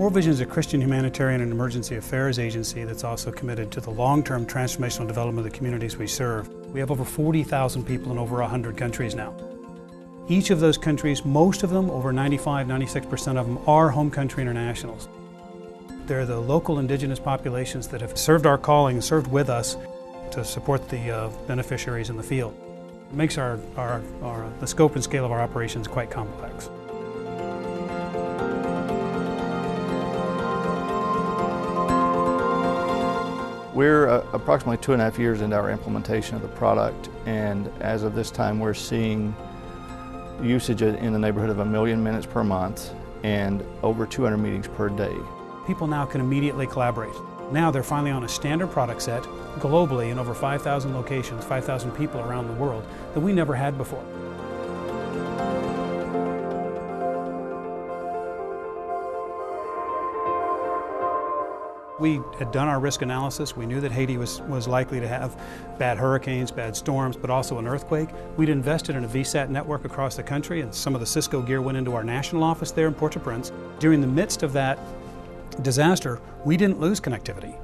World Vision is a Christian humanitarian and emergency affairs agency that's also committed to the long-term transformational development of the communities we serve. We have over 40,000 people in over 100 countries now. Each of those countries, most of them, over 95–96% of them, are home country internationals. They're the local indigenous populations that have served our calling and served with us to support the beneficiaries in the field. It makes the scope and scale of our operations quite complex. We're approximately 2.5 years into our implementation of the product, and as of this time we're seeing usage in the neighborhood of 1 million minutes per month and over 200 meetings per day. People now can immediately collaborate. Now they're finally on a standard product set globally in over 5,000 locations, 5,000 people around the world that we never had before. We had done our risk analysis. We knew that Haiti was likely to have bad hurricanes, bad storms, but also an earthquake. We'd invested in a VSAT network across the country, and some of the Cisco gear went into our national office there in Port-au-Prince. During the midst of that disaster, we didn't lose connectivity.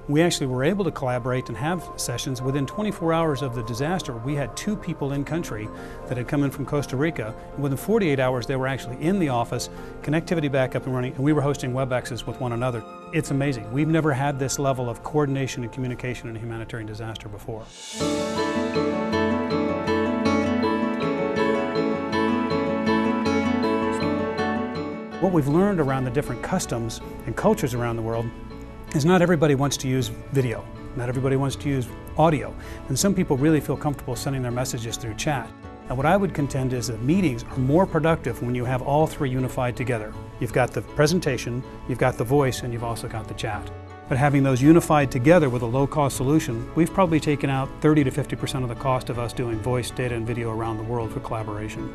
We actually were able to collaborate and have sessions. Within 24 hours of the disaster, we had 2 people in country that had come in from Costa Rica. And within 48 hours, they were actually in the office, connectivity back up and running, and we were hosting WebExes with one another. It's amazing. We've never had this level of coordination and communication in a humanitarian disaster before. What we've learned around the different customs and cultures around the world is not everybody wants to use video. Not everybody wants to use audio. And some people really feel comfortable sending their messages through chat. And what I would contend is that meetings are more productive when you have all 3 unified together. You've got the presentation, you've got the voice, and you've also got the chat. But having those unified together with a low-cost solution, we've probably taken out 30 to 50% of the cost of us doing voice, data, and video around the world for collaboration.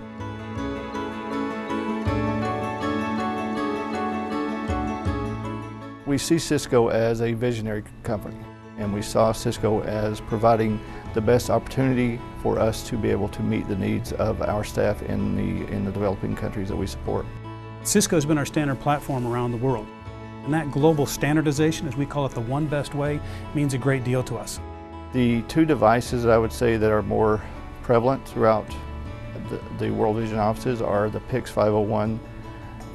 We see Cisco as a visionary company, and we saw Cisco as providing the best opportunity for us to be able to meet the needs of our staff in the developing countries that we support. Cisco has been our standard platform around the world, and that global standardization, as we call it, the one best way, means a great deal to us. The 2 devices I would say that are more prevalent throughout the World Vision offices are the PIX 501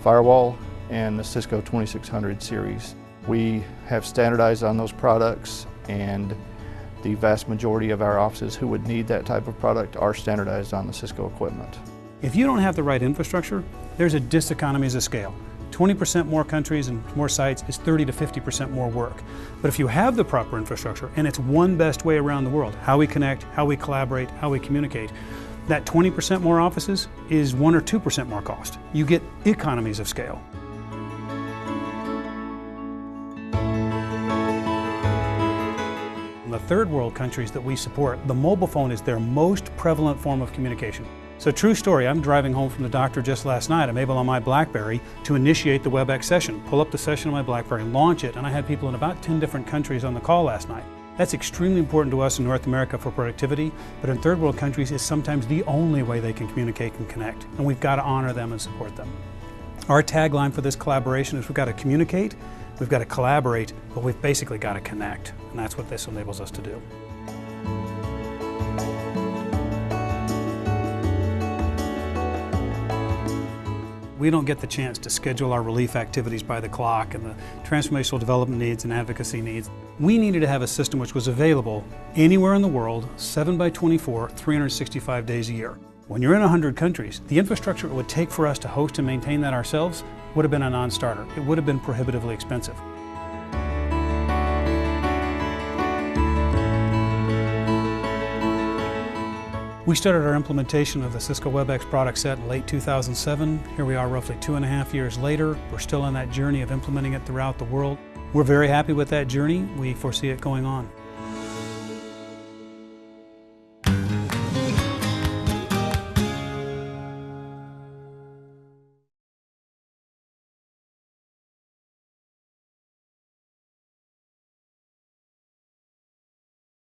firewall and the Cisco 2600 series. We have standardized on those products, and the vast majority of our offices who would need that type of product are standardized on the Cisco equipment. If you don't have the right infrastructure, there's a diseconomies of scale. 20% more countries and more sites is 30 to 50% more work. But if you have the proper infrastructure, and it's one best way around the world, how we connect, how we collaborate, how we communicate, that 20% more offices is 1 or 2% more cost. You get economies of scale. In the third world countries that we support, the mobile phone is their most prevalent form of communication. So true story, I'm driving home from the doctor just last night. I'm able on my BlackBerry to initiate the WebEx session, pull up the session on my BlackBerry, launch it, and I had people in about 10 different countries on the call last night. That's extremely important to us in North America for productivity, but in third world countries it's sometimes the only way they can communicate and connect, and we've got to honor them and support them. Our tagline for this collaboration is we've got to communicate, we've got to collaborate, but we've basically got to connect, and that's what this enables us to do. We don't get the chance to schedule our relief activities by the clock and the transformational development needs and advocacy needs. We needed to have a system which was available anywhere in the world, 7/24, 365 days a year. When you're in 100 countries, the infrastructure it would take for us to host and maintain that ourselves would have been a non-starter. It would have been prohibitively expensive. We started our implementation of the Cisco-WebEx product set in late 2007. Here we are roughly 2.5 years later. We're still on that journey of implementing it throughout the world. We're very happy with that journey. We foresee it going on.